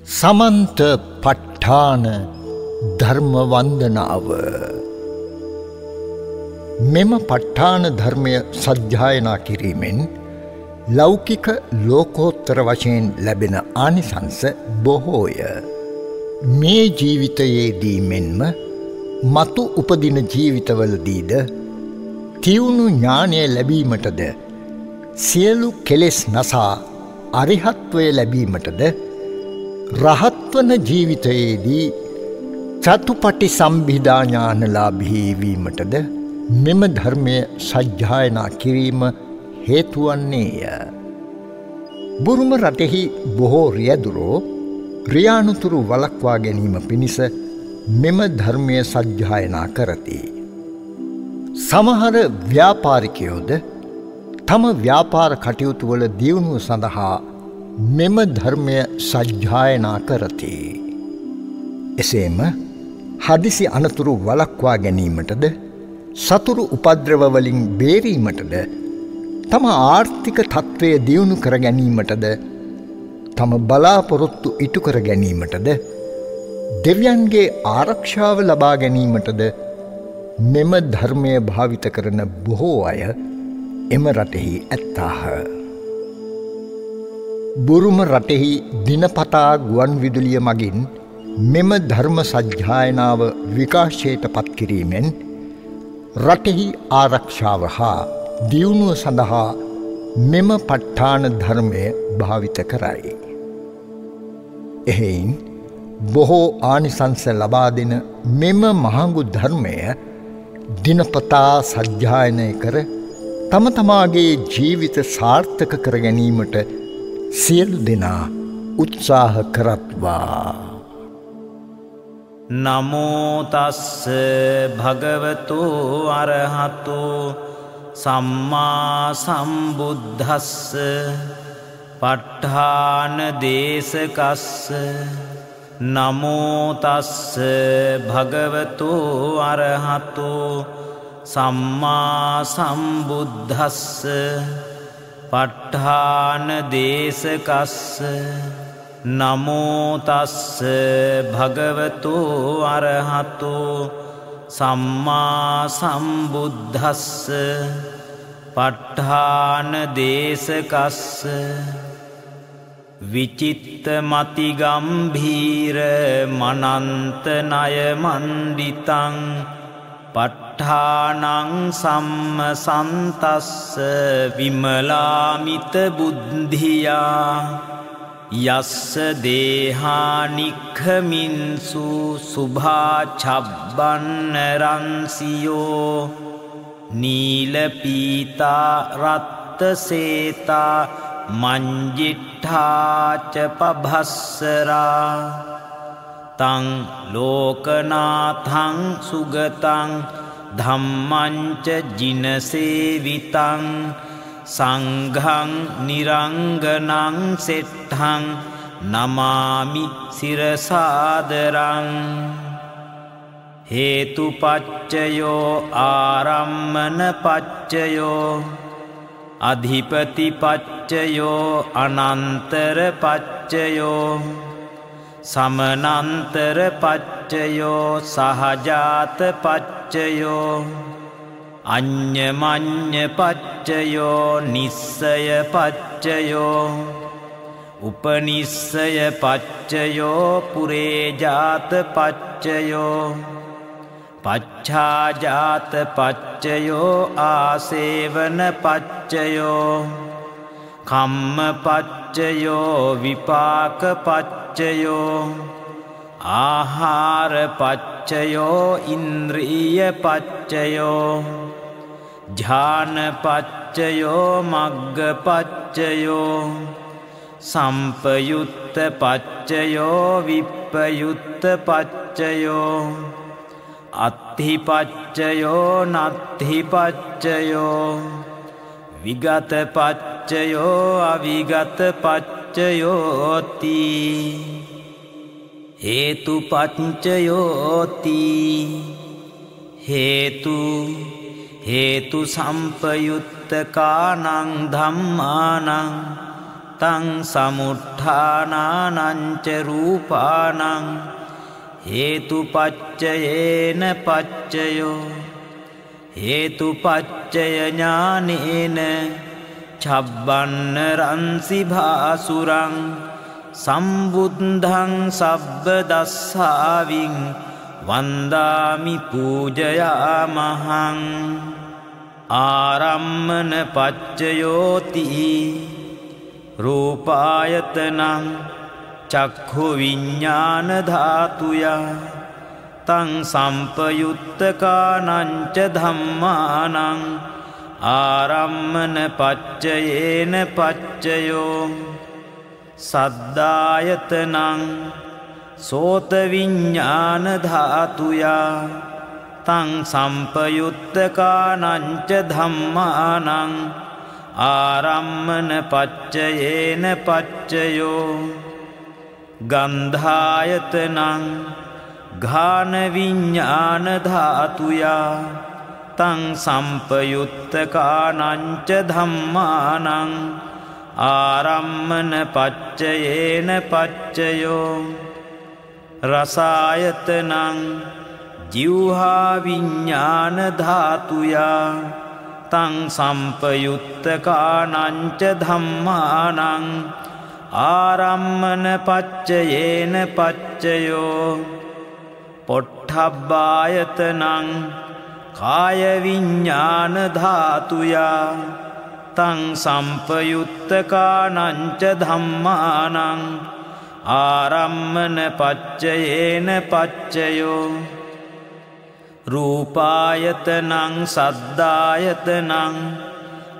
සමන්ත ප ဋ ාණ ධර්ම වන්දනාව. මෙම ප ဋ ාණ ධර්මය සජ්ජායනා කිරීමෙන් ලෞකික ලෝකෝත්තර වශයෙන් ලැබෙන ආනිසංස බොහෝය. මේ ජීවිතයේදී මෙන්ම මතු උපදින ජීවිතවලදීද තියුණු ඥානය ලැබීමටද සියලු කෙලෙස් නසා අරිහත්වය ලැබීමටද රහත්වන ජීවිතයේදී චතුපටි සම්භිදා ඥානලාභී වීමටද මෙම ධර්මය සජ්ජායනා කිරීම හේතු වන්නේය. බුරුම රටෙහි බොහෝ රියදුරෝ රියානුතුරු වළක්වා ගැනීම පිණිස මෙම ධර්මය සජ්ජායනා කරති. සමහර ව්‍යාපාරිකයෝද තම ව්‍යාපාර කටයුතු වල දියුණුව සඳහා මෙම ධර්මය සජ්ජායනා කරති. එසේම හදිසි අනතුරු වළක්වා ගැනීමටද සතුරු උපද්‍රව වලින් බේරීමටද තම ආර්ථික තත්ත්වය දියුණු කර ගැනීමටද තම බලාපොරොත්තු ඉටු කර ගැනීමටද දෙවියන්ගේ ආරක්ෂාව ලබා ගැනීමටද මෙම ධර්මය භාවිත කරන බොහෝ අය එම රටෙහි ඇත්තාහ. බුරුම රටෙහි දිනපතා ගුවන් විදුලිය මගින් මෙම ධර්ම සජ්ජායනාව විකාශයට පත් කිරීමෙන් රටෙහි ආරක්ෂාව හා දියුණුව සඳහා මෙම ප ဋ ාණ ධර්මය භාවිත කරයි. එහෙයින් බොහෝ ආනිසංස ලබා දෙන මෙම මහඟු ධර්මය දිනපතා සජ්ජායනය කර තම තමාගේ ජීවිත සාර්ථක කර ගැනීමට සියලු දෙනා උත්සාහ කරත්වා. නමෝ තස්ස භගවතු අරහතු සම්මා සම්බුද්දස්ස ප ဋ ාණ දේශකස්ස. නමෝ තස්ස භගවතු අරහතු සම්මා සම්බුද්දස්ස ප ဋ ාණ දේශකස්ස. නමෝ තස්ස භගවතු අරහතු සම්මා සම්බුද්දස්ස ප ဋ ාණ දේශකස්ස. විචිත්ත මති ගම්භීර මනන්ත ණය මණ්ඩිතං ප ဋ ාණං සම්මසන්තස්ස විමලාමිත බුද්ධියා යස්ස දේහානික්ඛමින්සු සුභා චබ්බන්න රන්සියෝ නීල පීතා රත්ත සේතා මංජිට්ඨාච පභස්සරා තං ලෝකනාථං සුගතං ධම්මංච ජිනසේවිතං සංඝං නිරංගනං සෙට්ඨං නමාමි සිරසාදරං. හේතුපච්චයෝ ආරම්මන පච්චයෝ අධිපතිපච්චයෝ අනන්තර පච්චයෝ සමනන්තර පච්චයෝ සහජාත පච්චයෝ අඤ්ඤමඤ්ඤ පච්චයෝ නිස්සය පච්චයෝ උපනිස්සය පච්චයෝ පුරේජාත පච්චයෝ පච්ඡාජාත පච්චයෝ ආසේවන පච්චයෝ කම්ම පච්චයෝ විපාක පච්චයෝ ආහාර පච්චයෝ ඉන්ද්‍රිය පච්චයෝ ඥාන පච්චයෝ මග්ග පච්චයෝ සම්පයුත්ත පච්චයෝ විප්පයුත්ත පච්චයෝ අත්ථි පච්චයෝ නත්ථි පච්චයෝ විගත පච්චයෝ අවිගත පච්චයෝති. හේතුපච්චයෝති. හේතු සම්පයුත්තකානං ධම්මානං තං සමුත්ථානානං ච රූපානං හේතුපච්චයේන පච්චයෝ හේතුපච්චය ඥානේන චබ්බන්න රන්සි භාසුරං සම්බුද්ධං සබ්බ දස්සාවින් වන්දාමි පූජයාමහං ආරම්මන පච්චයෝති රූපායතනං චක්ඛු විඤ්ඤාණ ධාතුයා තං සම්පයුත්තකානං ච ධම්මානං ආරම්මන පච්චයේන පච්චයෝ සද්ධායතනං සෝත විඤ්ඤාණ ධාතුයා තං සම්පයුත්තකානං ච ධම්මානං ආරම්මන පච්චයේන පච්චයෝ ගන්ධායතනං ඝාන විඤ්ඤාණ ධාතුයා තං සම්පයුත්තකානං ච ධම්මානං ආරම්මන පච්චයේන පච්චයෝ රසායතනං ජීවහා විඤ්ඤාණ ධාතුයා තං සම්පයුත්තකානං ච ධම්මානං ආරම්මන පච්චයේන පච්චයෝ පොට්ඨබ්බායතනං කාය විඤ්ඤාණ ධාතුයා තං සම්පයුත්තකානං ච ධම්මානං ආරම්මන පච්චයේන පච්චයෝ රූපායතනං සද්ධායතනං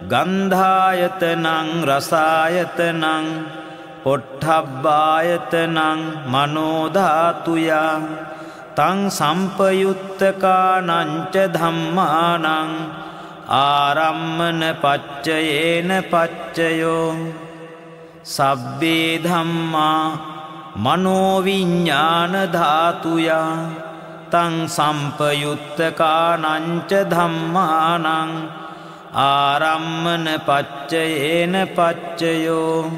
ගන්ධායතනං රසායතනං පොට්ඨබ්බායතනං මනෝ ධාතුයා තං සම්පයුත්තකානං ච ධම්මානං ආරම්මන පච්චයේන පච්චයෝ සබ්බේ ධම්මා මනෝ විඤ්ඤාණ ධාතුයා තං සම්පයුත්තකානං ච ධම්මානං ආරම්මන පච්චයේන පච්චයෝ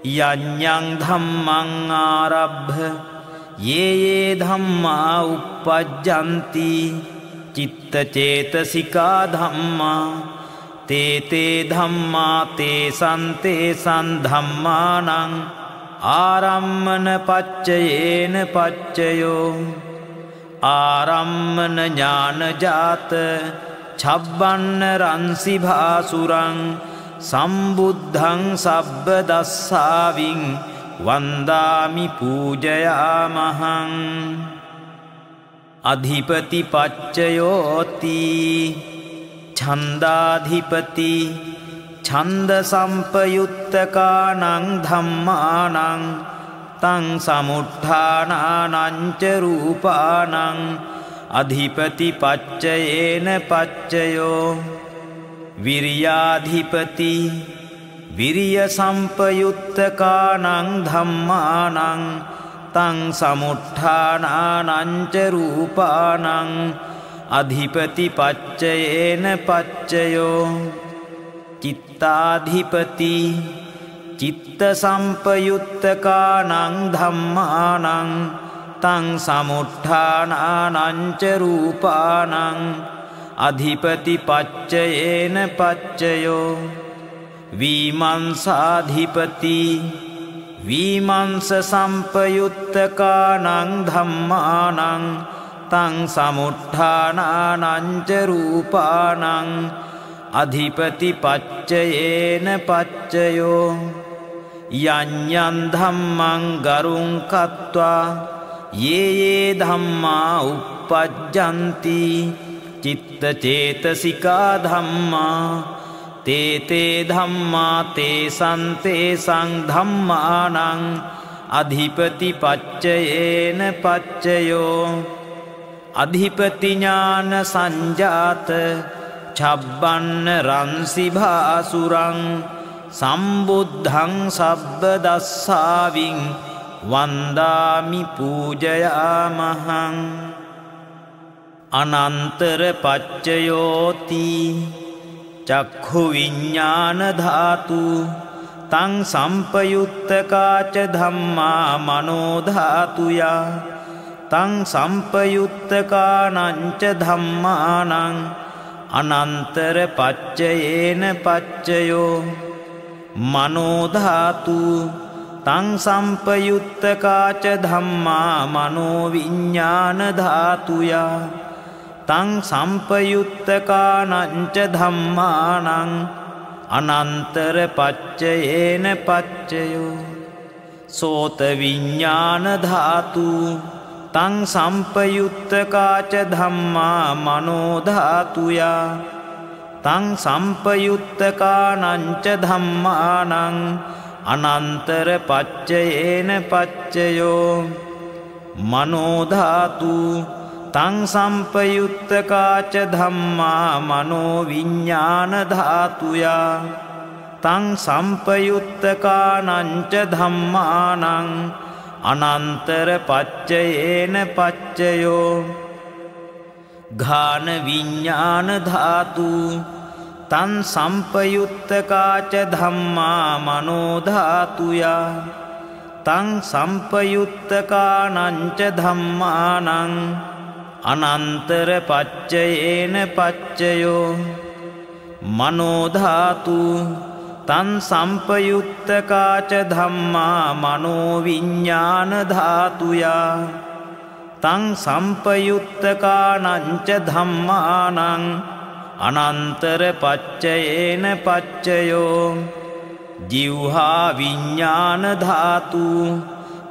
යඤ්ඤං ධම්මං ආරබ්භ යේ ධම්මා uppajjanti චිත්ත චේතසිකා ධම්මා තේ ධම්මා තේසං ධම්මානං ආරම්මන පච්චයේන පච්චයෝ ආරම්මන ඥානජාත චබ්බන්න රන්සි භාසුරං සම්බුද්ධං සබ්බ දස්සාවින් වන්දාමි පූජයාමහං අධිපති පච්චයෝති ඡන්දාධිපති ඡන්ද සම්පයුත්තකානං ධම්මානං තං සමුත්ථානානං ච රූපානං අධිපති පච්චයේන පච්චයෝ විරියාධිපති විරිය සම්පයුත්තකානං ධම්මානං තං සමුත්ථානානං ච රූපානං අධිපති පච්චයේන පච්චයෝ චිත්තාධිපති චිත්ත සම්පයුත්තකානං ධම්මානං තං සමුත්ථානානං ච රූපානං අධිපති පච්චයේන පච්චයෝ විමංසාධිපති විමංස සම්පයුත්තකානං ධම්මානං තං සමුත්ථානානං ච රූපානං අධිපති පච්චයේන පච්චයෝ යඤ්ඤං ධම්මං ගරුං කତ୍වා යේ ධම්මා uppajjanti චිත්ත චේතසිකා ධම්මා තේ ධම්මා තේසං ධම්මානං අධිපති පච්චයේන පච්චයෝ අධිපති ඥාන සංජාත චබ්බන්න රන්සි භාසුරං සම්බුද්ධං සබ්බ දස්සාවින් වන්දාමි පූජයාමහං අනන්තර පච්චයෝති චක්ඛු විඤ්ඤාණ ධාතු තං සම්පයුත්තකාච ධම්මා මනෝධාතුයා තං සම්පයුත්තකානංච ධම්මානං අනන්තර පච්චයේන පච්චයෝ මනෝධාතු තං සම්පයුත්තකාච ධම්මා මනෝවිඤ්ඤාණ ධාතුයා තං සම්පයුත්තකානංච ධම්මානං අනන්තර පච්චයේන පච්චයෝ සෝත විඤ්ඤාණ ධාතු තං සම්පයුත්තකාච ධම්මා මනෝ ධාතුයා තං සම්පයුත්තකානංච ධම්මානං අනන්තර පච්චයේන පච්චයෝ මනෝ ධාතු තං සම්පයුත්තකාච ධම්මා මනෝ විඤ්ඤාණ ධාතුයා තං සම්පයුත්තකානංච ධම්මානං අනන්තර පච්චයේන පච්චයෝ ඝාන විඤ්ඤාණ ධාතු තං සම්පයුත්තකාච ධම්මා මනෝ ධාතුයා තං සම්පයුත්තකානංච ධම්මානං අනන්තර පච්චයේන පච්චයෝ මනෝ ධාතු තං සම්පයුත්තකාච ධම්මා මනෝ විඤ්ඤාණ ධාතුයා තං සම්පයුත්තකානංච ධම්මානං අනන්තර පච්චයේන පච්චයෝ ජිව්හා විඤ්ඤාණ ධාතු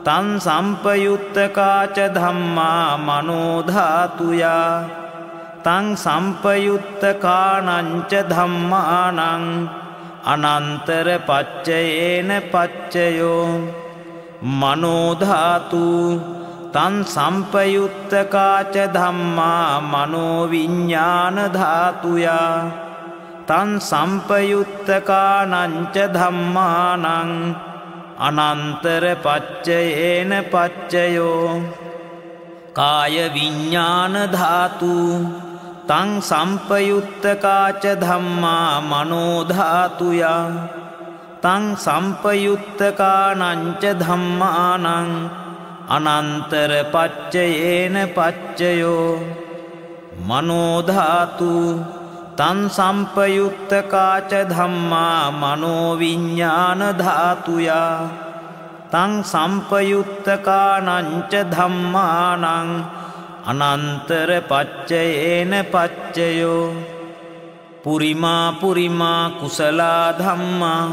තං සම්පයුත්තකාච ධම්මා මනෝ ධාතුයා තං සම්පයුත්තකානංච ධම්මානං අනන්තර පච්චයේන පච්චයෝ මනෝ ධාතු තං සම්පයුත්තකාච ධම්මා මනෝ විඤ්ඤාණ ධාතුයා තං සම්පයුත්තකානංච ධම්මානං අනන්තර පච්චයේන පච්චයෝ කාය විඤ්ඤාණ ධාතු තං සම්පයුත්තකාච ධම්මා මනෝ ධාතුයා තං සම්පයුත්තකානංච ධම්මානං අනන්තර පච්චයේන පච්චයෝ මනෝ ධාතු තං සම්පයුත්තකාච ධම්මා මනෝ විඤ්ඤාණ ධාතුයා තං සම්පයුත්තකානංච ධම්මානං අනන්තර පච්චයේන පච්චයෝ පුරිමා පුරිමා කුසලා ධම්මා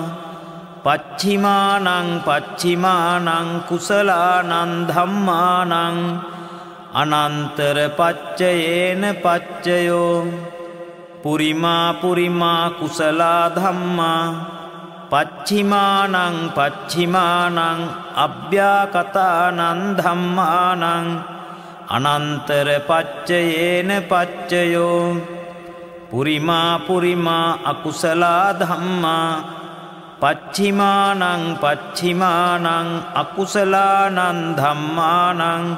පච්චිමානං පච්චිමානං කුසලානං ධම්මානං අනන්තර පච්චයේන පච්චයෝ පුරිමා පුරිමා කුසලා ධම්මා පච්චිමානං පච්චිමානං අභ්‍යාකතානං ධම්මානං අනන්තර පච්චයේන පච්චයෝ පුරිමා පුරිමා අකුසලා ධම්මා පච්චිමානං පච්චිමානං අකුසලානං ධම්මානං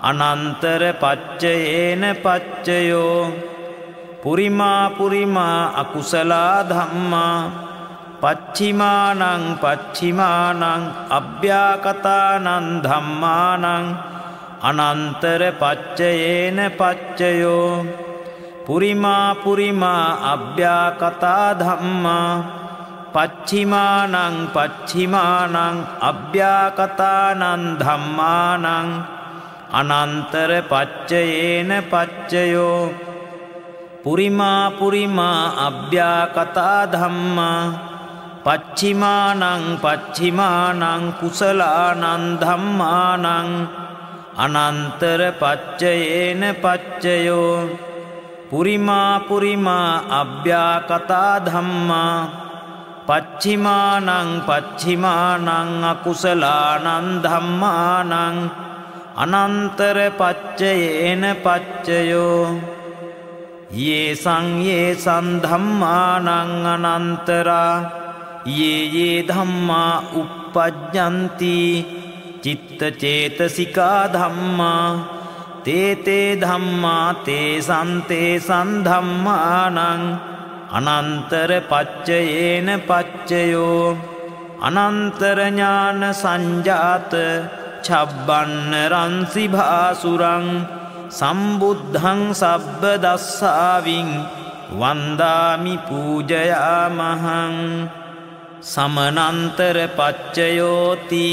අනන්තර පච්චයේන පච්චයෝ පුරිමා පුරිමා අකුසලා ධම්මා පච්චිමානං පච්චිමානං අභ්‍යාකතානං ධම්මානං අනන්තර පච්චයේන පච්චයෝ පුරිමා පුරිමා අභ්‍යාකතා ධම්මා පච්චිමානං පච්චිමානං අභ්‍යාකතානං ධම්මානං අනන්තර පච්චයේන පච්චයෝ පුරිමා පුරිමා අභ්‍යාකතා ධම්මා පච්චිමානං පච්චිමානං කුසලානං ධම්මානං අනන්තර පච්චයේන පච්චයෝ පුරිමා පුරිමා අභ්‍යාකතා ධම්මා පච්චිමානං පච්චිමානං අකුසලානං ධම්මානං අනන්තර පච්චයේන පච්චයෝ යේසං ධම්මානං අනන්තරා යේ ධම්මා uppajjanti චිත්ත චේතසිකා ධම්මා තේ ධම්මා තේසං ධම්මානං අනන්තර පච්චයේන පච්චයෝ අනන්තර ඥාන සංජාත චබ්බන්න රන්සි භාසුරං සම්බුද්ධං සබ්බ දස්සාවින් වන්දාමි පූජයාමහං සමනන්තර පච්චයෝති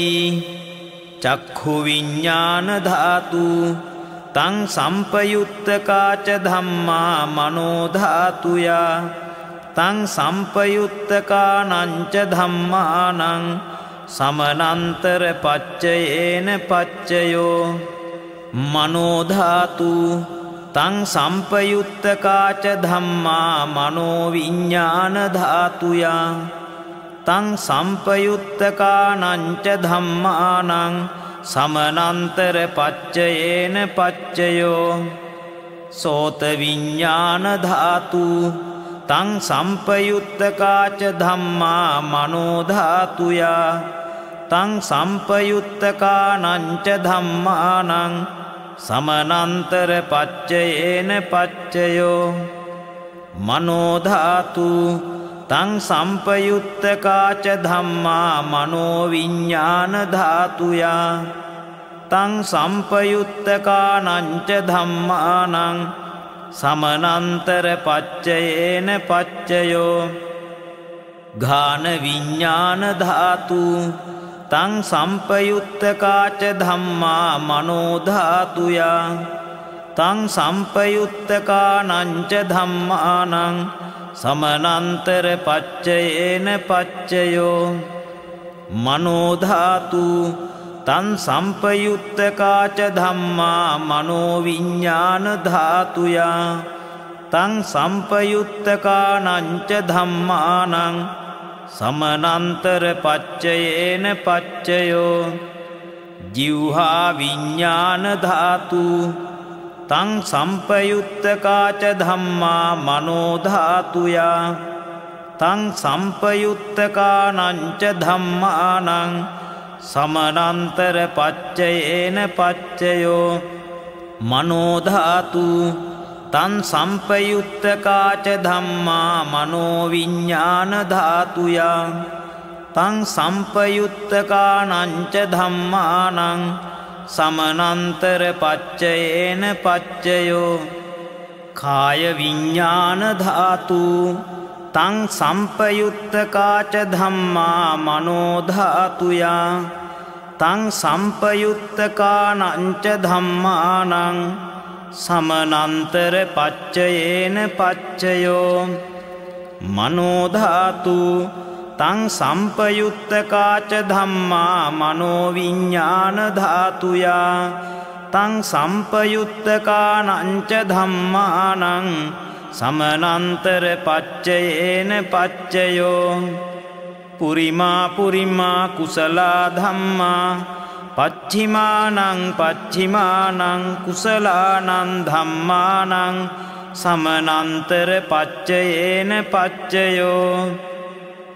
චක්ඛු විඤ්ඤාණ ධාතු තං සම්පයුත්තකාච ධම්මා මනෝ ධාතුයා තං සම්පයුත්තකානංච ධම්මානං සමනන්තර පච්චයේන පච්චයෝ මනෝ ධාතු තං සම්පයුත්තකාච ධම්මා මනෝ විඤ්ඤාණ ධාතුයා තං සම්පයුත්තකානංච ධම්මානං සමනන්තර පච්චයේන පච්චයෝ සෝත විඤ්ඤාණ ධාතු තං සම්පයුත්තකාච ධම්මා මනෝ ධාතුයා තං සම්පයුත්තකානංච ධම්මානං සමනන්තර පච්චයේන පච්චයෝ මනෝ ධාතු තං සම්පයුත්තකාච ධම්මා මනෝ විඤ්ඤාණ ධාතුයා තං සම්පයුත්තකානංච ධම්මානං සමනන්තර පච්චයේන පච්චයෝ ඝාන විඤ්ඤාණ ධාතු තං සම්පයුත්තකාච ධම්මා මනෝ ධාතුයා තං සම්පයුත්තකානංච ධම්මානං සමනන්තර පච්චයේන පච්චයෝ මනෝ ධාතු තං සම්පයුත්තකාච ධම්මා මනෝ විඤ්ඤාණ ධාතුයා තං සම්පයුත්තකානංච ධම්මානං සමනන්තර පච්චයේන පච්චයෝ ජිව්හා විඤ්ඤාණ ධාතු තං සම්පයුත්තකාච ධම්මා මනෝ ධාතුයා තං සම්පයුත්තකානංච ධම්මානං සමනන්තර පච්චයේන පච්චයෝ මනෝ ධාතු තං සම්පයුත්තකාච ධම්මා මනෝ විඤ්ඤාණ ධාතුයා තං සම්පයුත්තකානංච ධම්මානං සමනන්තර පච්චයේන පච්චයෝ කාය විඤ්ඤාණ ධාතු තං සම්පයුත්තකාච ධම්මා මනෝ ධාතුයා තං සම්පයුත්තකානංච ධම්මානං සමනන්තර පච්චයේන පච්චයෝ මනෝ ධාතු තං සම්පයුත්තකාච ධම්මා මනෝ විඤ්ඤාණ ධාතුයා තං සම්පයුත්තකානංච ධම්මානං සමනන්තර පච්චයේන පච්චයෝ පුරිමා පුරිමා කුසලා ධම්මා පච්චිමානං පච්චිමානං කුසලානං ධම්මානං සමනන්තර පච්චයේන පච්චයෝ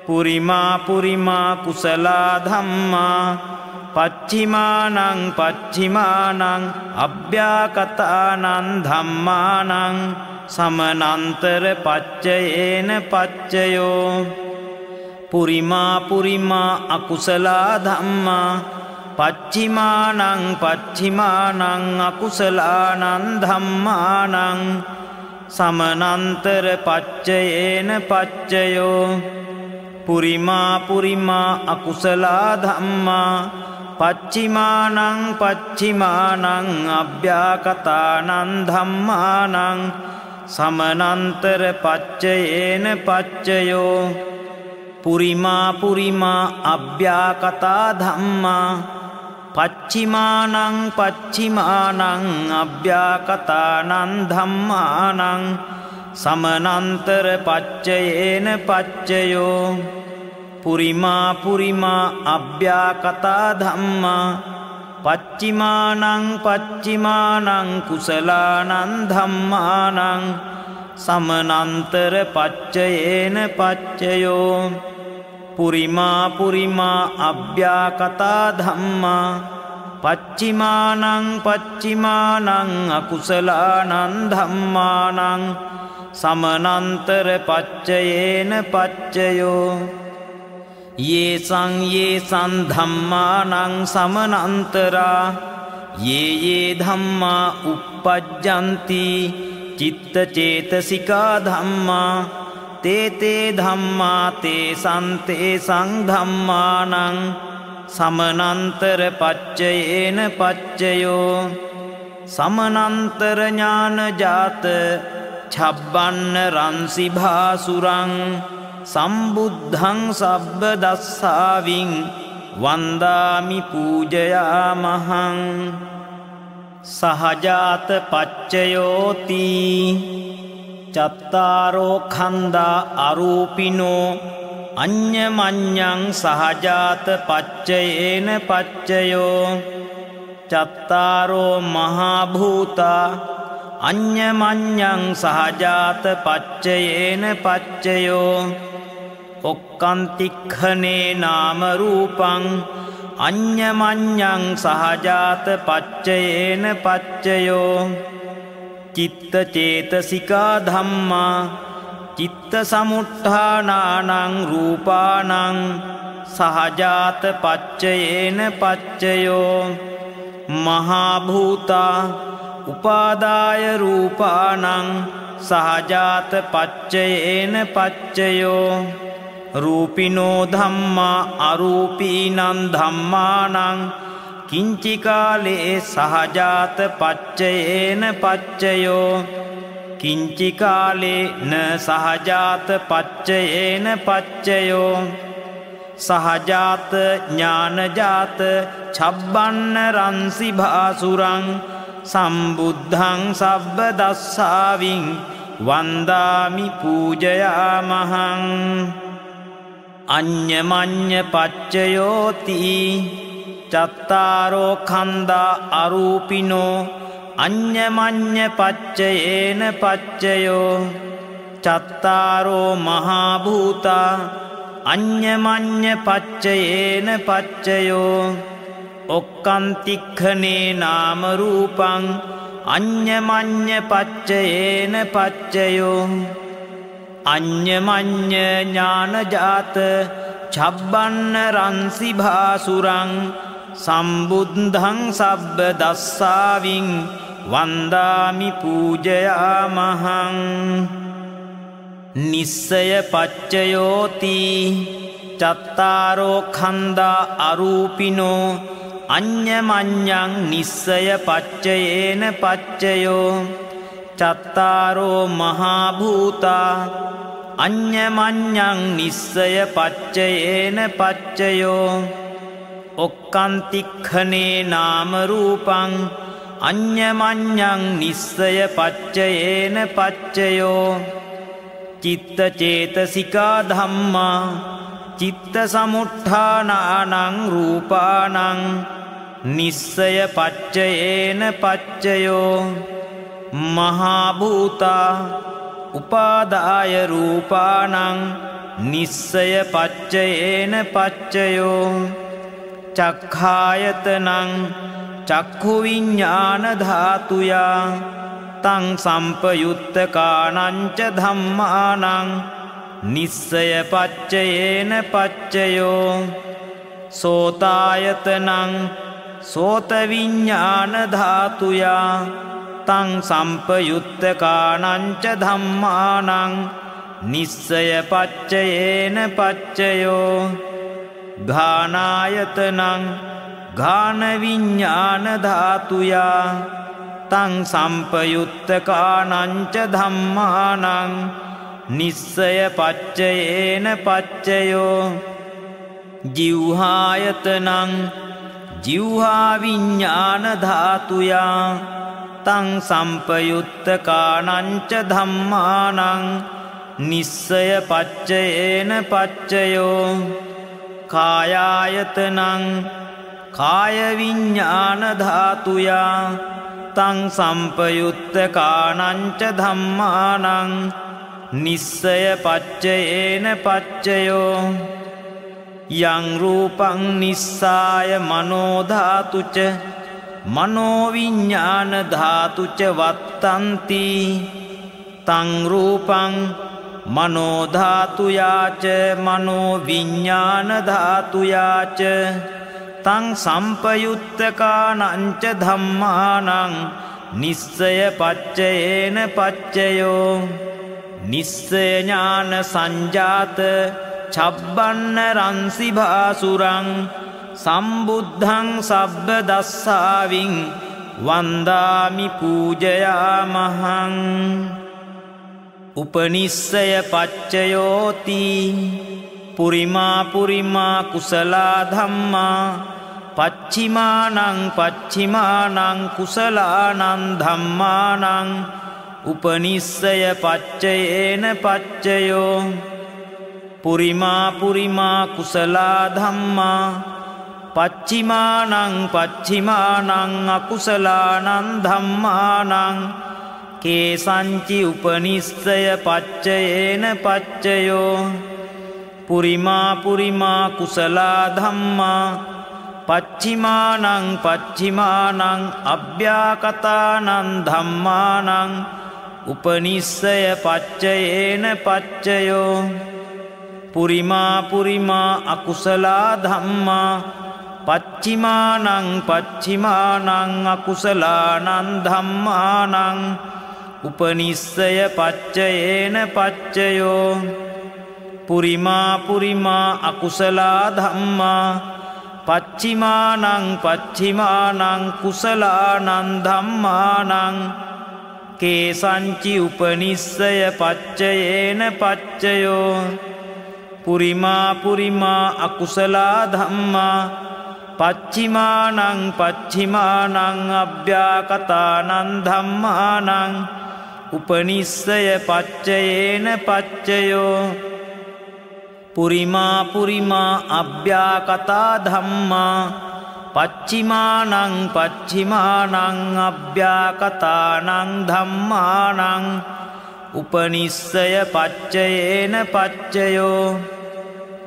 පුරිමා පුරිමා කුසලා ධම්මා පච්චිමානං පච්චිමානං අභ්‍යාකතානං ධම්මානං සමනන්තර පච්චයේන පච්චයෝ පුරිමා පුරිමා අකුසලා ධම්මා පච්චිමානං පච්චිමානං අකුසලානං ධම්මානං සමනන්තර පච්චයේන පච්චයෝ පුරිමා පුරිමා අකුසලා ධම්මා පච්චිමානං පච්චිමානං අභ්‍යාකතානං ධම්මානං සමනන්තර පච්චයේන පච්චයෝ පුරිමා පුරිමා අභ්‍යාකතා ධම්මා පච්චිමානං පච්චිමානං අභ්‍යාකතානං ධම්මානං සමනන්තර පච්චයේන පච්චයෝ පුරිමා පුරිමා අභ්‍යාකතා ධම්මා පච්චිමානං පච්චිමානං කුසලානං ධම්මානං සමනන්තර පච්චයේන පච්චයෝ පුරිමා පුරිමා අභ්‍යාකතා ධම්මා පච්චිමානං පච්චිමානං අකුසලානං ධම්මානං සමනන්තර පච්චයේන පච්චයෝ येषां धम्मानां समनन्तरा ये ये धम्मा uppajjanti चित्तचेतसिका धम्मा ते ते धम्मा तेषां धम्मानां समनन्तर पच्चयेन पच्चयो समनन्तर ज्ञान जात छब्बन्न रंसि भासुरं सम्बुद्धं सब्बदस्साविं वन्दामि पूजयामहं सहजात पच्चयोति चत्तारो खन्दा अरूपिनो अन्यमन्यं सहजात पच्चयेन पच्चयो चत्तारो महाभूता अन्यमन्यं सहजात पच्चयेन पच्चयो ओक्कान्तिक्खने नाम रूपं अन्यमन्यं सहजात पच्चयेन पच्चयो चित्तचेतसिका धम्मा चित्तसमुत्थानानां रूपाणां सहजात पच्चयेन पच्चयो महाभूता उपादाय रूपाणां सहजात पच्चयेन पच्चयो रूपिनो धम्मा अरूपीणां धम्मानां किञ्चिकाले सहजात पच्चयेन पच्चयो किञ्चिकाले न सहजात पच्चयेन पच्चयो सहजात ज्ञानजात छब्बन्न रंसि भासुरं सम्बुद्धं सब्बदस्साविं वन्दामि पूजयामहं अन्यमन्य पच्चयोति चत्तारो खन्दा अरूपिनो अन्यमन्य पच्चयेन पच्चयो चत्तारो महाभूता अन्यमन्य पच्चयेन पच्चयो ओक्कान्तिक्खने नाम रूपं अन्यमन्य पच्चयेन पच्चयो अन्यमन्य ज्ञानजात छब्बन्न रंसि भासुरं सम्बुद्धं सब्बदस्साविं वन्दामि पूजयामहं निस्सय पच्चयोति चत्तारो खन्दा अरूपिनो अन्यमन्यं निस्सय पच्चयेन पच्चयो चत्तारो महाभूता अन्यमन्यं निस्सय पच्चयेन पच्चयो ओक्कान्तिक्खने नाम रूपं अन्यमन्यं निस्सय पच्चयेन पच्चयो चित्तचेतसिका धम्मा चित्तसमुत्थानानां रूपाणां निस्सय पच्चयेन पच्चयो महाभूता उपादाय रूपाणां निस्सय पच्चयेन पच्चयो चक्खायतनं चक्षुविज्ञानधातुया तं सम्पयुक्तकानां च धम्मानां निस्सय पच्चयेन पच्चयो सोतायतनं सोतविज्ञानधातुया तं सम्पयुक्तकानां च धम्मानां निस्सय पच्चयेन पच्चयो घानायतनं घानविज्ञानधातुया तं सम्पयुक्तकानां च धम्मानां निस्सय पच्चयेन पच्चयो जिह्वायतनं जिह्वाविज्ञानधातुया तं सम्पयुक्तकानां च धम्मानां निस्सय पच्चयेन पच्चयो कायायतनं कायविज्ञानधातुया तं सम्पयुक्तकानां च धम्मानां निस्सय पच्चयेन पच्चयो यं रूपं निस्साय मनोधातु च मनोविज्ञानधातु च वर्तन्ति तं रूपं මනෝධාතුයාච මනෝවිඤ්ඤාණධාතුයාච තං සම්පයුත්තකානංච ධම්මානං නිස්සය පච්චයේන පච්චයෝ නිස්සය ඥාන සංජාත චබ්බන්න රන්සි භාසුරං සම්බුද්ධං සබ්බ දස්සාවින් වන්දාමි පූජයාමහං උපනිස්සය පච්චයෝති පුරිමා පුරිමා කුසලා ධම්මා පච්චිමානං පච්චිමානං කුසලානං ධම්මානං උපනිස්සය පච්චයේන පච්චයෝ පුරිමා පුරිමා කුසලා ධම්මා පච්චිමානං පච්චිමානං අකුසලානං ධම්මානං කේසංචි උපනිස්සය පච්චයේන පච්චයෝ පුරිමා පුරිමා කුසලා ධම්මා පච්චිමානං පච්චිමානං අභ්‍යාකතානං ධම්මානං උපනිස්සය පච්චයේන පච්චයෝ පුරිමා පුරිමා අකුසලා ධම්මා පච්චිමානං පච්චිමානං අකුසලානං ධම්මානං උපනිස්සය පච්චයේන පච්චයෝ පුරිමා පුරිමා අකුසලා ධම්මා පච්චිමානං පච්චිමානං කුසලානං ධම්මානං කේසංචි උපනිස්සය පච්චයේන පච්චයෝ පුරිමා පුරිමා අකුසලා ධම්මා පච්චිමානං පච්චිමානං අභ්‍යාකතානං ධම්මානං උපනිස්සය පච්චයේන පච්චයෝ පුරිමා පුරිමා අභ්‍යාකතා ධම්මා පච්චිමානං පච්චිමානං අභ්‍යාකතානං ධම්මානං උපනිස්සය පච්චයේන පච්චයෝ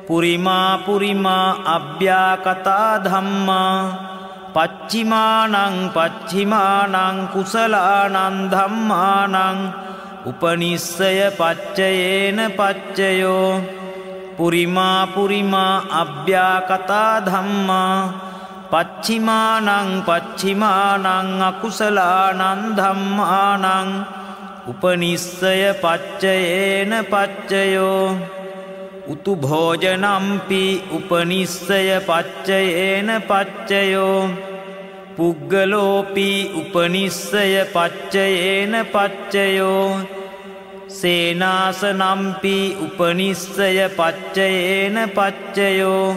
පුරිමා පුරිමා අභ්‍යාකතා ධම්මා පච්චිමානං පච්චිමානං කුසලානං ධම්මානං උපනිස්සය පච්චයේන පච්චයෝ පුරිමා පුරිමා අභ්‍යාකතා ධම්මා පච්චිමානං පච්චිමානං අකුසලානං ධම්මානං උපනිස්සය පච්චයේන පච්චයෝ උතු භෝජනම්පි උපනිස්සය පච්චයේන පච්චයෝ පුග්ගලෝපි උපනිස්සය පච්චයේන පච්චයෝ සේනාසනම්පි උපනිස්සය පච්චයේන පච්චයෝ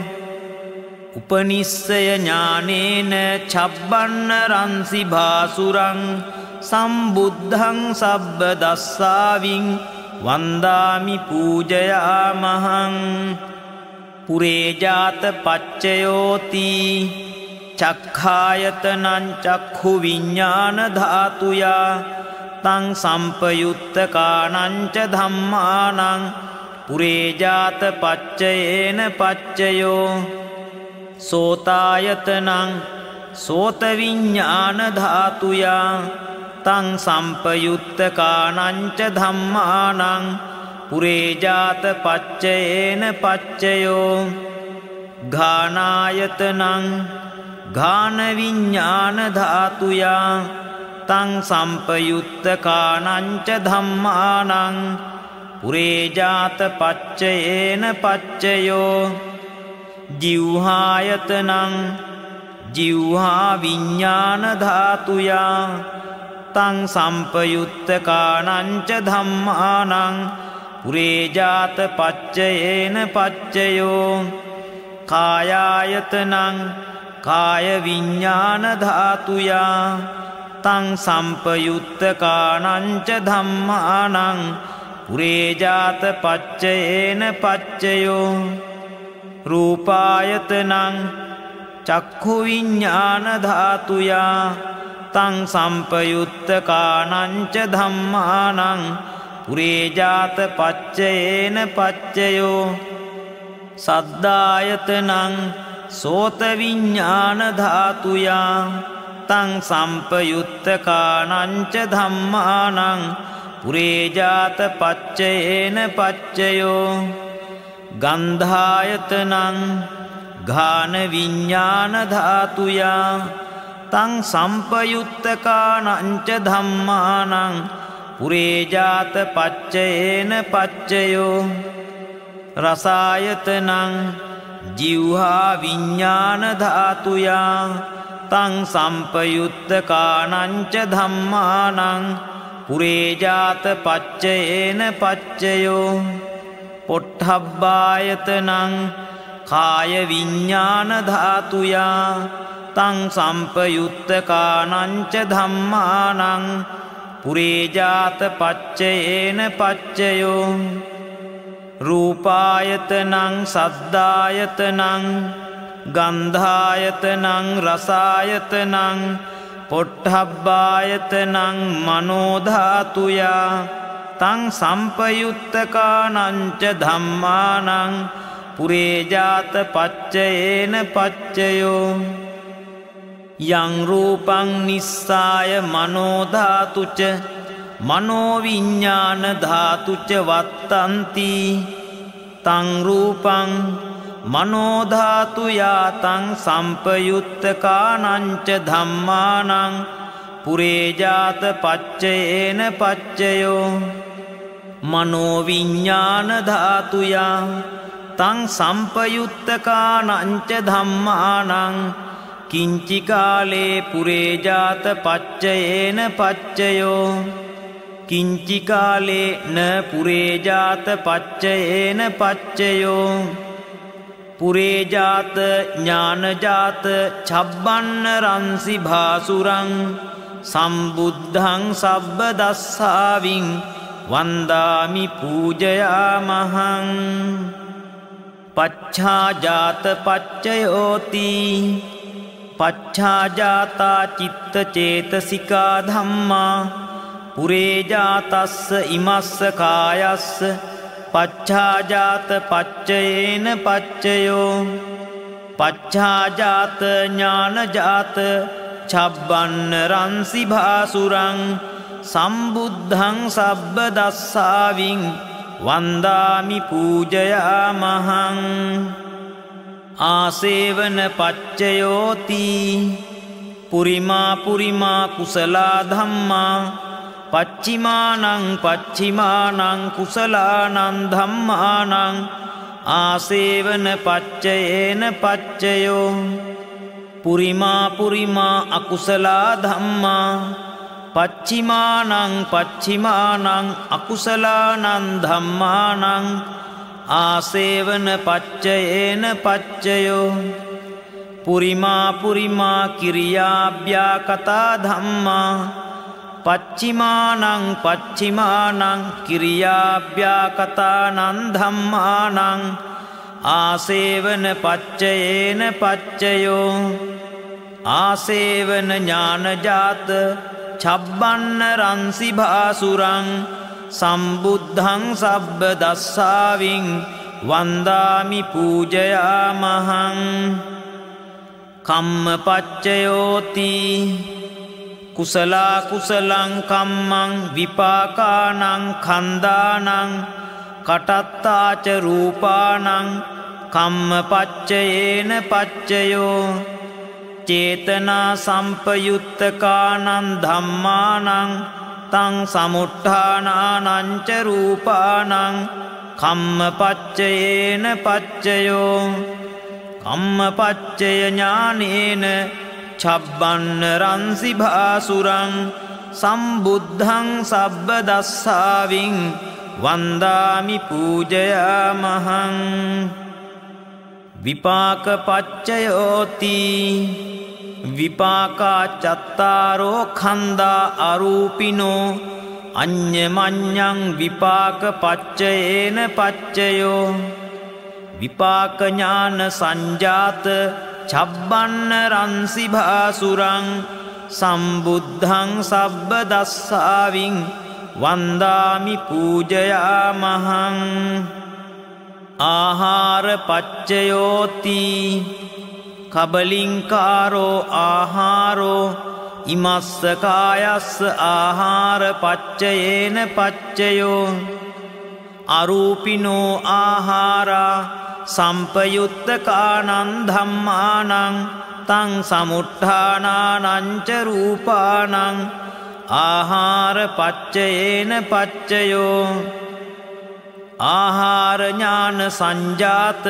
උපනිස්සය ඥානේන චබ්බන්න රන්සි භාසුරං සම්බුද්ධං සබ්බ දස්සාවින් වන්දාමි පූජයාමහං පුරේජාත පච්චයෝති චක්ඛායතනං චක්ඛු විඤ්ඤාණ ධාතුයා තං සම්පයුත්තකානං ච ධම්මානං පුරේජාත පච්චයේන පච්චයෝ සෝතායතනං සෝත විඤ්ඤාණ ධාතුයා තං සම්පයුත්තකානං ච ධම්මානං පුරේජාත පච්චයේන පච්චයෝ ඝානායතනං ඝාන විඤ්ඤාණ ධාතුයා තං සම්පයුත්තකානං ච ධම්මානං පුරේජාත පච්චයේන පච්චයෝ ජීවහායතනං ජීවහා විඤ්ඤාණ ධාතුයා තං සම්පයුත්තකානං ච ධම්මානං පුරේජාත පච්චයේන පච්චයෝ කායායතනං කාය විඤ්ඤාණ ධාතුයා තං සම්පයුත්තකානං ච ධම්මානං පුරේජාත පච්චයේන පච්චයෝ රූපායතනං චක්ඛු විඤ්ඤාණ ධාතුයා තං සම්පයුත්තකානං ච ධම්මානං පුරේජාත පච්චයේන පච්චයෝ සද්ධායතනං සෝත විඤ්ඤාණ ධාතුයා තං සම්පයුත්තකානං ච ධම්මානං පුරේජාත පච්චයේන පච්චයෝ ගන්ධායතනං ගාන විඤ්ඤාණ ධාතුයා තං සම්පයුත්තකානං ච ධම්මානං පුරේජාත පච්චයේන පච්චයෝ රසායතනං ජීවහා විඤ්ඤාණ ධාතුයා තං සම්පයුත්තකානං ච ධම්මානං පුරේජාත පච්චයේන පච්චයෝ පොට්ඨබ්බායතනං කාය විඤ්ඤාණ ධාතුයා තං සම්පයුත්තකානං ච ධම්මානං පුරේජාත පච්චයේන පච්චයෝ රූපායතනං සද්ධායතනං ගන්ධායතනං රසායතනං පොට්ඨබ්බායතනං මනෝ ධාතුයා තං සම්පයුත්තකානං ච ධම්මානං පුරේජාත පච්චයේන පච්චයෝ යං රූපං නිස්සාය මනෝ ධාතුච මනෝ විඤ්ඤාණ ධාතුච වත්තන්ති තං රූපං මනෝ ධාතුයා තං සම්පයුත්තකානං ච ධම්මානං පුරේජාත පච්චයේන පච්චයෝ මනෝ විඤ්ඤාණ ධාතුයා තං සම්පයුත්තකානං ච ධම්මානං කිංචි කාලේ පුරේජාත පච්චයේන පච්චයෝ කිංචි කාලේ න පුරේජාත පච්චයේන පච්චයෝ පුරේජාත ඥානජාත චබ්බන්න රන්සි භාසුරං සම්බුද්ධං සබ්බ දස්සාවින් වන්දාමි පූජයාමහං පච්ඡාජාත පච්චයෝති පච්ඡාජාතා චිත්ත චේතසිකා ධම්මා පුරේජාතස්ස ඉමස්ස කායස්ස පච්ඡාජාත පච්චයේන පච්චයෝ පච්ඡාජාත ඥානජාත චබ්බන්න රන්සි භාසුරං සම්බුද්ධං සබ්බ දස්සාවින් වන්දාමි පූජයාමහං ආසේවන පච්චයෝති පුරිමා පුරිමා කුසලා ධම්මා පච්චිමානං පච්චිමානං කුසලානං ධම්මානං ආසේවන පච්චයේන පච්චයෝ පුරිමා පුරිමා අකුසලා ධම්මා පච්චිමානං පච්චිමානං අකුසලානං ධම්මානං ආසේවන පච්චයේන පච්චයෝ පුරිමා පුරිමා කිරියාභ්‍යා කතා ධම්මා පච්චිමානං පච්චිමානං කිරියාභ්‍යා කතානං ධම්මානං ආසේවන පච්චයේන පච්චයෝ ආසේවන ඥානජාත චබ්බන්න රන්සි භාසුරං සම්බුද්ධං සබ්බ දස්සාවින් වන්දාමි පූජයාමහං කම්ම පච්චයෝති කුසලා කුසලං කම්මං විපාකානං කන්දානං කටත්තාච රූපානං කම්ම පච්චයේන පච්චයෝ චේතනා සම්පයුත්තකානං ධම්මානං තං සමුට්ඨානානං ච රූපානං කම්ම පච්චයේන පච්චයෝ කම්ම පච්චය ඥානේන චබ්බන්න රන්සි භාසුරං සම්බුද්ධං සබ්බ දස්සාවින් වන්දාමි පූජයාමහං විපාක පච්චයෝති විපාකා චත්තාරෝ khanda අරූපිනෝ අඤ්ඤමඤ්ඤං විපාක පච්චයේන පච්චයෝ විපාක ඥාන සංජාත චබ්බන්න රන්සි භාසුරං සම්බුද්ධං සබ්බ දස්සාවින් වන්දාමි පූජයාමහං ආහාර පච්චයෝති කබලින්කාරෝ ආහාරෝ ඉමස්ස කායස්ස ආහාර පච්චයේන පච්චයෝ අරූපිනෝ ආහාරා සම්පයුත්තකානං ධම්මානං තං සමුට්ඨානානං ච රූපානං ආහාර පච්චයේන පච්චයෝ ආහාර ඥාන සංජාත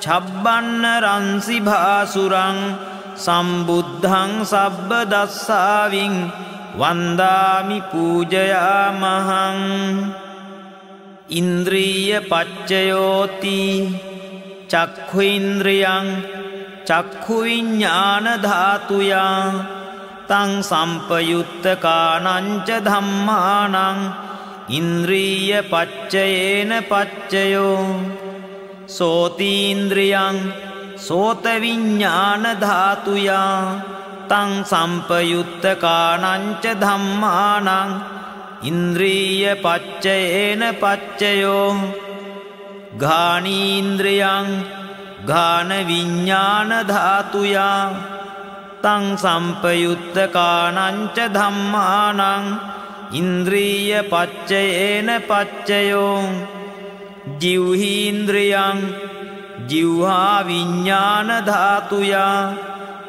චබ්බන්න රන්සි භාසුරං සම්බුද්ධං සබ්බ දස්සාවින් වන්දාමි පූජයාමහං ඉන්ද්‍රිය පච්චයෝති චක්ඛු ඉන්ද්‍රියං චක්ඛු විඥාන ධාතුයා තං සම්පයුත්තකානං ච ධම්මානං ඉන්ද්‍රිය පච්චයේන පච්චයෝ සෝතීන්ද්‍රියං සෝත විඥාන ධාතුයා තං සම්පයුත්තකානං ච ධම්මානං ඉන්ද්‍රිය පච්චයේන පච්චයෝ ඝානීන්ද්‍රියං ඝාන විඥාන ධාතුයා තං සම්පයුත්තකානං ච ධම්මානං ඉන්ද්‍රිය පච්චයේන පච්චයෝ ජිව්හීන්ද්‍රියං ජිව්හා විඥාන ධාතුයා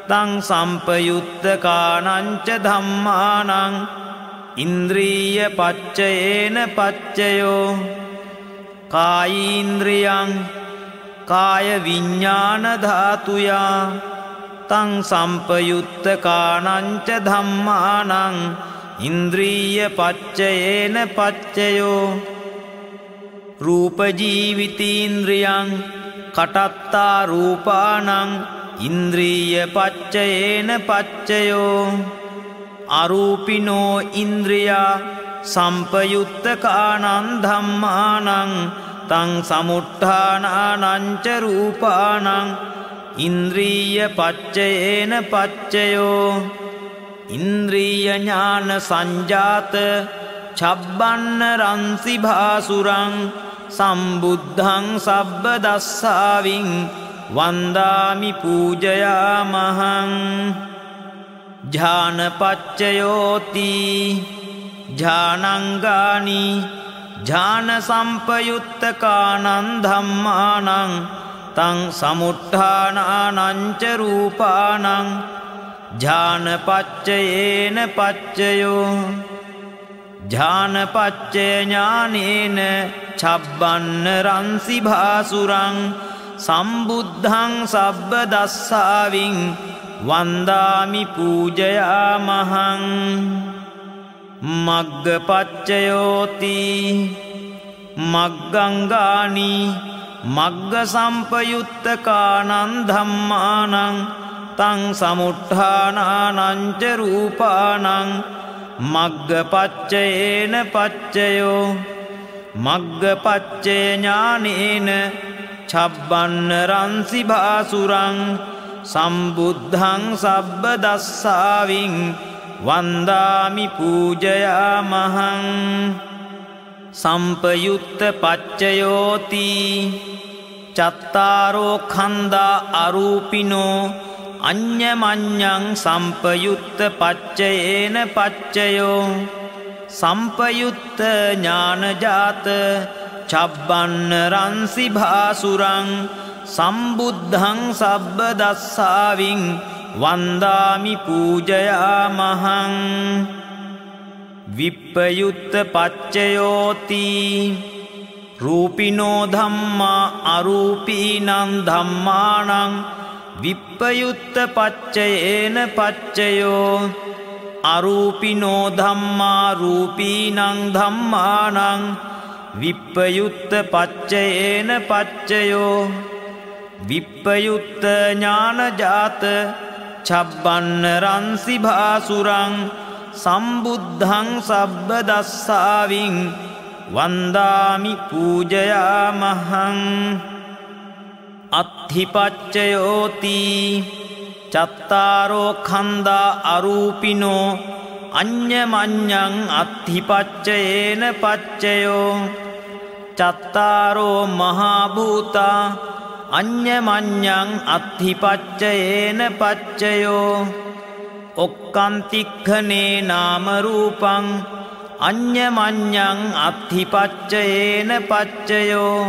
තං සම්පයුත්තකානං ච ධම්මානං ඉන්ද්‍රිය පච්චයේන පච්චයෝ කායීන්ද්‍රියං කාය විඥාන ධාතුයා තං සම්පයුත්තකානං ච ධම්මානං ඉන්ද්‍රිය පච්චයේන පච්චයෝ රූප ජීවිතීන්ද්‍රියං කටත්තා රූපානං ඉන්ද්‍රිය පච්චයේන පච්චයෝ අරූපිනෝ ඉන්ද්‍රියා සම්පයුත්තකානං ධම්මානං තං සමුට්ඨානානං ච රූපානං ඉන්ද්‍රිය පච්චයේන පච්චයෝ ඉන්ද්‍රිය ඥාන සංජාත චබ්බන්න රන්සි භාසුරං සම්බුද්ධං සබ්බ දස්සාවින් වන්දාමි පූජයාමහං ඥානපච්චයෝති ඥානංගානි ඥාන සම්පයුත්තකානං ධම්මානං තං සමුට්ඨානානං ච රූපානං ඥානපච්චයේන පච්චයෝ ඥානපච්චය ඥානේන චබ්බන්න රන්සි භාසුරං සම්බුද්ධං සබ්බ දස්සාවින් වන්දාමි පූජයාමහං මග්ගපච්චයෝති මග්ගංගානි මග්ග සම්පයුත්තකානං ධම්මානං තං සමුට්ඨානානං ච රූපානං මග්ගපච්චයේන පච්චයෝ මග්ගපච්චය ඥානේන චබ්බන්න රන්සි භාසුරං සම්බුද්ධං සබ්බ දස්සාවින් වන්දාමි පූජයාමහං සම්පයුත්ත පච්චයෝති චත්තාරෝ කන්දා අරූපිනෝ අඤ්ඤමඤ්ඤං සම්පයුත්ත පච්චයේන පච්චයෝ සම්පයුත්ත ඥානජාත චබ්බන්න රන්සි භාසුරං සම්බුද්ධං සබ්බ දස්සාවින් වන්දාමි පූජයාමහං විප්පයුත්ත පච්චයෝති රූපිනෝ ධම්මා අරූපීනං ධම්මානං විප්පයුත්ත පච්චයේන පච්චයෝ අරූපිනෝ ධම්මා රූපීනං ධම්මානං විප්පයුත්ත පච්චයේන පච්චයෝ විප්පයුත්ත ඥානජාත චබ්බන්න රන්සි භාසුරං සම්බුද්ධං සබ්බ දස්සාවින් වන්දාමි පූජයාමහං අත්ථිපච්චයෝති චත්තාරෝ කන්දා අරූපිනෝ අඤ්ඤමඤ්ඤං අත්ථිපච්චයේන පච්චයෝ චත්තාරෝ මහා භූතා අඤ්ඤමඤ්ඤං අත්ථිපච්චයේන පච්චයෝ ඔක්කන්තික්ඛනේ නාම රූපං අඤ්ඤමඤ්ඤං අත්ථිපච්චයේන පච්චයෝ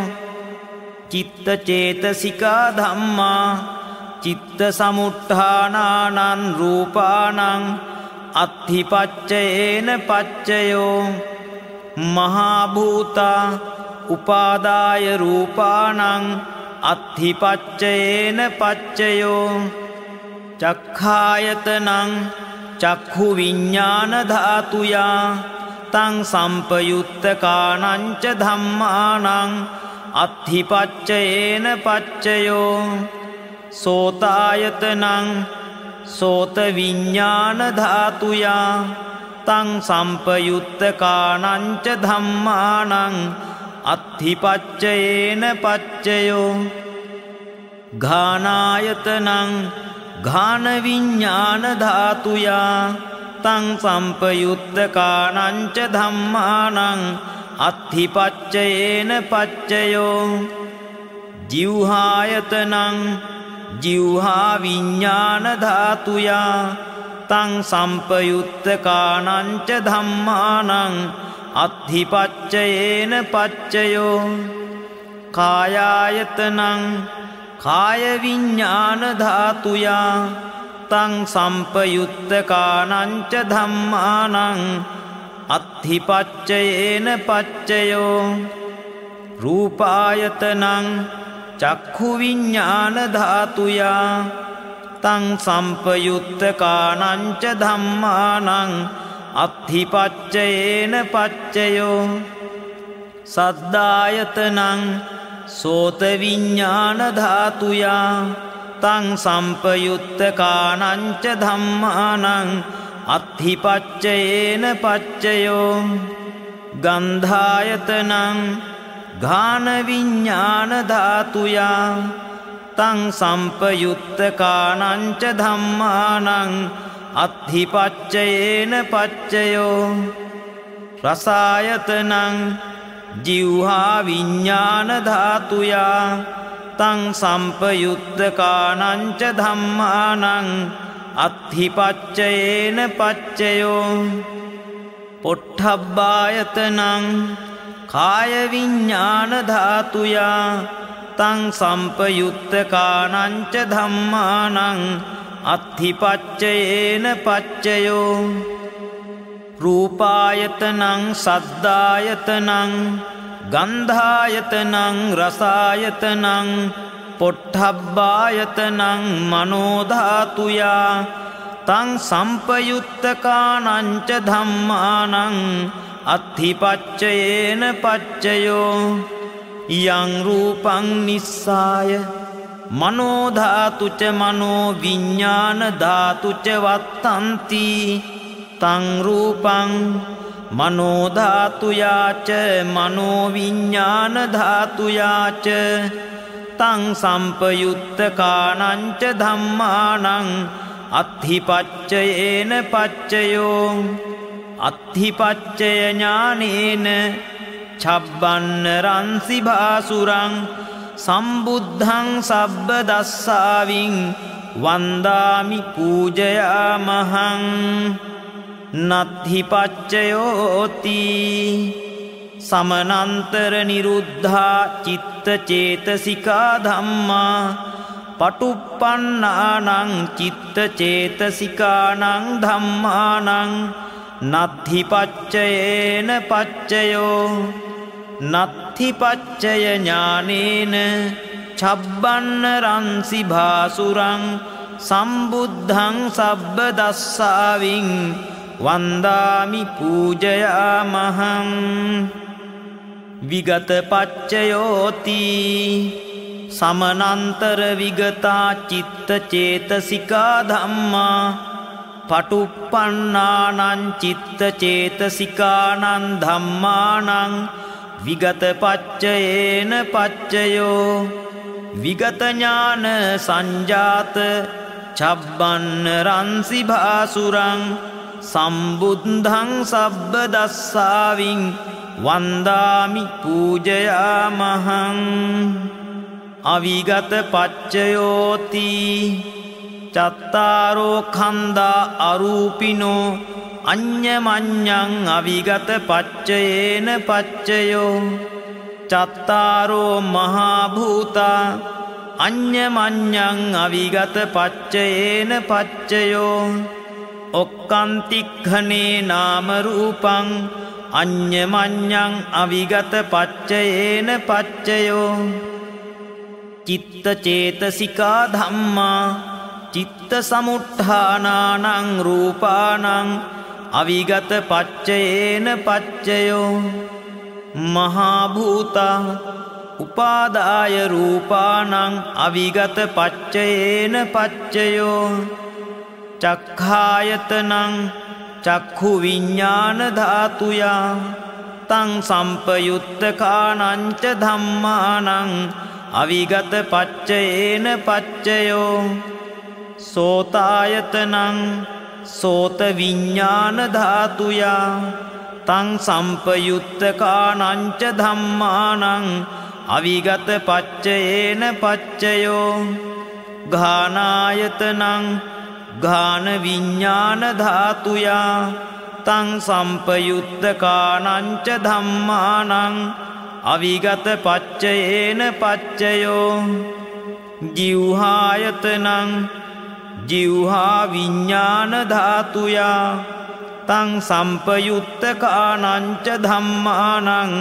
චිත්ත චේතසිකා ධම්මා චිත්ත සමුත්ථානානං රූපානං අත්ථිපච්චයේන පච්චයෝ මහා භූතා උපාදාය රූපානං අත්ථිපච්චයේන පච්චයෝ චක්ඛායතනං චක්ඛු විඤ්ඤාණ ධාතුයා තං සම්පයුත්තකානං ච ධම්මානං අත්ථිපච්චයේන පච්චයෝ සෝතායතනං සෝත විඤ්ඤාණ ධාතුයා තං සම්පයුත්තකානං ච ධම්මානං අත්ථිපච්චයේන පච්චයෝ ඝානායතනං ඝාන විඤ්ඤාණ ධාතුයා තං සම්පයුත්තකානං ච ධම්මානං අත්ථිපච්චයේන පච්චයෝ ජීවහායතනං ජීවහා විඤ්ඤාණ ධාතුයා තං සම්පයුත්තකානං ච ධම්මානං අත්ථිපච්චයේන පච්චයෝ කායායතනං කාය විඤ්ඤාණ ධාතුයා තං සම්පයුත්තකානං ච ධම්මානං අත්ථිපච්චයේන පච්චයෝ රූපායතනං චක්ඛු විඤ්ඤාණ ධාතුයා තං සම්පයුත්තකානං ච ධම්මානං අත්ථිපච්චයේන පච්චයෝ සද්ධායතනං සෝත විඤ්ඤාණ ධාතුයා තං සම්පයුත්තකානං ච ධම්මානං අත්ථිපච්චයේන පච්චයෝ ගන්ධායතනං ඝාන විඤ්ඤාණ ධාතුයා තං සම්පයුත්තකානං ච ධම්මානං අත්ථිපච්චයේන පච්චයෝ රසායතනං ජීවහා විඤ්ඤාණ ධාතුයා තං සම්පයුත්තකානං ච ධම්මානං අත්ථිපච්චයේන පච්චයෝ පොට්ඨබ්බායතනං කාය විඤ්ඤාණ ධාතුයා තං සම්පයුත්තකානං ච ධම්මානං අත්ථිපච්චයේන පච්චයෝ රූපායතනං සද්ධායතනං ගන්ධායතනං රසායතනං පොට්ඨබ්බායතනං මනෝ ධාතුයා තං සම්පයුත්තකානං ච ධම්මානං අත්ථිපච්චයේන පච්චයෝ යං රූපං නිස්සාය මනෝ ධාතු ච මනෝ විඤ්ඤාණ ධාතු ච වත්තන්ති තං රූපං මනෝ ධාතුයා ච මනෝ විඤ්ඤාණ ධාතුයා ච තං සම්පයුත්තකානං ච ධම්මානං අත්ථිපච්චයේන පච්චයෝ අත්ථිපච්චය ඥානේන ඡබ්බන්න රන්සි භාසුරං සම්බුද්ධං සබ්බ දස්සාවින් වන්දාමි පූජයාමහං නත්ථි පච්චයෝති සමනන්තර නිරුද්ධා චිත්ත චේතසිකා ධම්මා පටුප්පන්නානං චිත්ත චේතසිකානං ධම්මානං නත්ථි පච්චයේන පච්චයෝ නත්ථි පච්චය ඥානේන ඡබ්බන්න රන්සි භාසුරං සම්බුද්ධං සබ්බ දස්සාවින් වන්දාමි පූජයාමහං විගත පච්චයෝති සමනන්තර විගතා චිත්ත චේතසිකා ධම්මා පටුප්පන්නානං චිත්ත චේතසිකානං ධම්මානං විගත පච්චයේන පච්චයෝ විගත ඥාන සංජාත ඡබ්බන්න රන්සි භාසුරං සම්බුද්ධං සබ්බ දස්සාවින් වන්දාමි පූජයාමහං අවිගත පච්චයෝති චත්තාරෝ කන්දා අරූපිනෝ අඤ්ඤමඤ්ඤං අවිගත පච්චයේන පච්චයෝ චත්තාරෝ මහා භූතා අඤ්ඤමඤ්ඤං අවිගත පච්චයේන පච්චයෝ ඔක්칸තික්ඛනේ නාම රූපං අඤ්ඤමඤ්ඤං අවිගත පච්චයේන පච්චයෝ චිත්ත චේතසිකා ධම්මා චිත්ත සමුත්ථානානං රූපානං අවිගත පච්චයේන පච්චයෝ මහා භූතා උපාදාය රූපානං අවිගත පච්චයේන පච්චයෝ චක්ඛායතනං චක්ඛු විඤ්ඤාණ ධාතුයා තං සම්පයුත්තකානං ච ධම්මානං අවිගත පච්චයේන පච්චයෝ සෝතායතනං සෝත විඤ්ඤාණ ධාතුයා තං සම්පයුත්තකානං ච ධම්මානං අවිගත පච්චයේන පච්චයෝ ඝානායතනං ඝාන විඤ්ඤාණ ධාතුයා තං සම්පයුත්තකානං ච ධම්මානං අවිගත පච්චයේන පච්චයෝ ජීවහායතනං ජීවහා විඤ්ඤාණ ධාතුයා තං සම්පයුත්තකානං ච ධම්මානං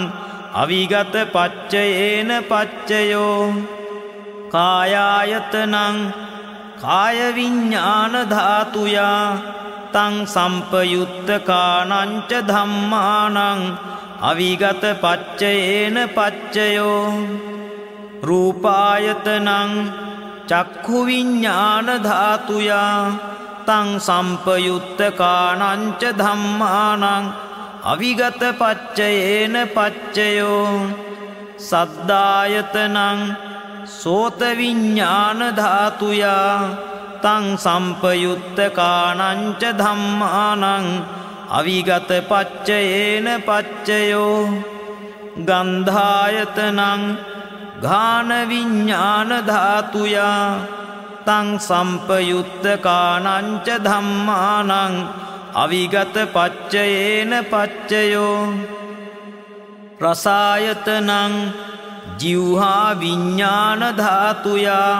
අවිගත පච්චයේන පච්චයෝ කායායතනං කාය විඤ්ඤාණ ධාතුයා තං සම්පයුත්තකානං ච ධම්මානං අවිගත පච්චයේන පච්චයෝ රූපායතනං චක්ඛු විඤ්ඤාණ ධාතුයා තං සම්පයුත්තකානං ච ධම්මානං අවිගත පච්චයේන පච්චයෝ සද්ධායතනං සෝත විඤ්ඤාණ ධාතුයා තං සම්පයුත්තකානං ච ධම්මානං අවිගත පච්චයේන පච්චයෝ ගන්ධායතනං ඝාන විඤ්ඤාණ ධාතුයා තං සම්පයුත්තකානං ච ධම්මානං අවිගත පච්චයේන පච්චයෝ රසායතනං ජීවහා විඤ්ඤාණ ධාතුයා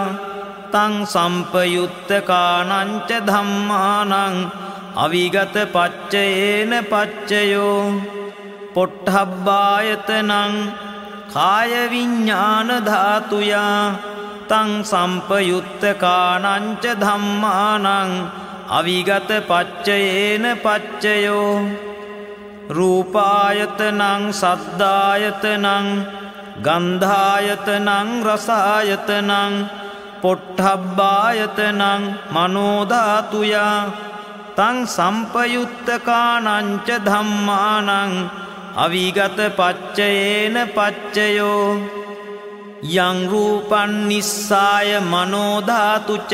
තං සම්පයුත්තකානං ච ධම්මානං අවිගත පච්චයේන පච්චයෝ පොට්ඨබ්බායතනං කාය විඤ්ඤාණ ධාතුයා තං සම්පයුත්තකානං ච ධම්මානං අවිගත පච්චයේන පච්චයෝ රූපායතනං සද්ධායතනං ගන්ධායතනං රසායතනං පොට්ඨබ්බායතනං මනෝ ධාතුයා තං සම්පයුත්තකානං ච ධම්මානං අවිගත පච්චයේන පච්චයෝ යං රූපං නිස්සාය මනෝ ධාතුච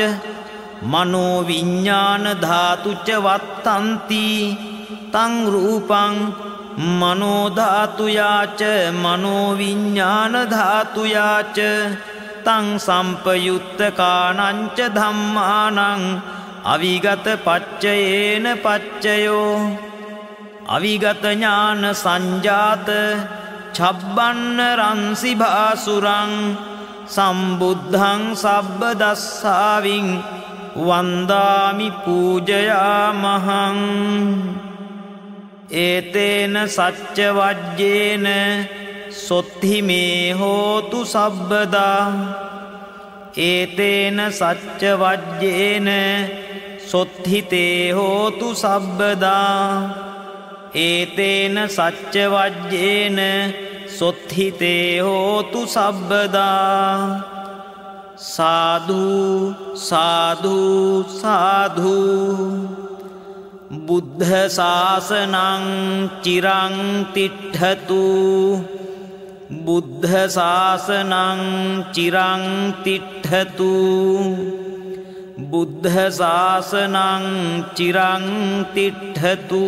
මනෝ විඤ්ඤාණ ධාතුච වත්තන්ති තං රූපං මනෝ ධාතුයාච මනෝ විඤ්ඤාණ ධාතුයාච තං සම්පයුත්තකානං ච ධම්මානං අවිගත පච්චයේන පච්චයෝ අවිගත ඥාන සංජාත ඡබ්බන්න රන්සි භාසුරං සම්බුද්ධං සබ්බ දස්සාවින් වන්දාමි පූජයාමහං ඒතේන සච්ච වජ්ජේන සොත්ථි මේ හෝතු සබ්බදා ඒතේන සච්ච වජ්ජේන සොත්ථිතේ හෝතු සබ්බදා ඒතේන සච්ච වජ්ජේන සොත්ථිතේ හෝතු සබ්බදා සාධු සාධු සාධු බුද්ධ ශාසනං චිරං තිට්ඨතු බුද්ධ ශාසනං චිරං තිට්ඨතු බුද්ධ ශාසනං චිරං තිට්ඨතු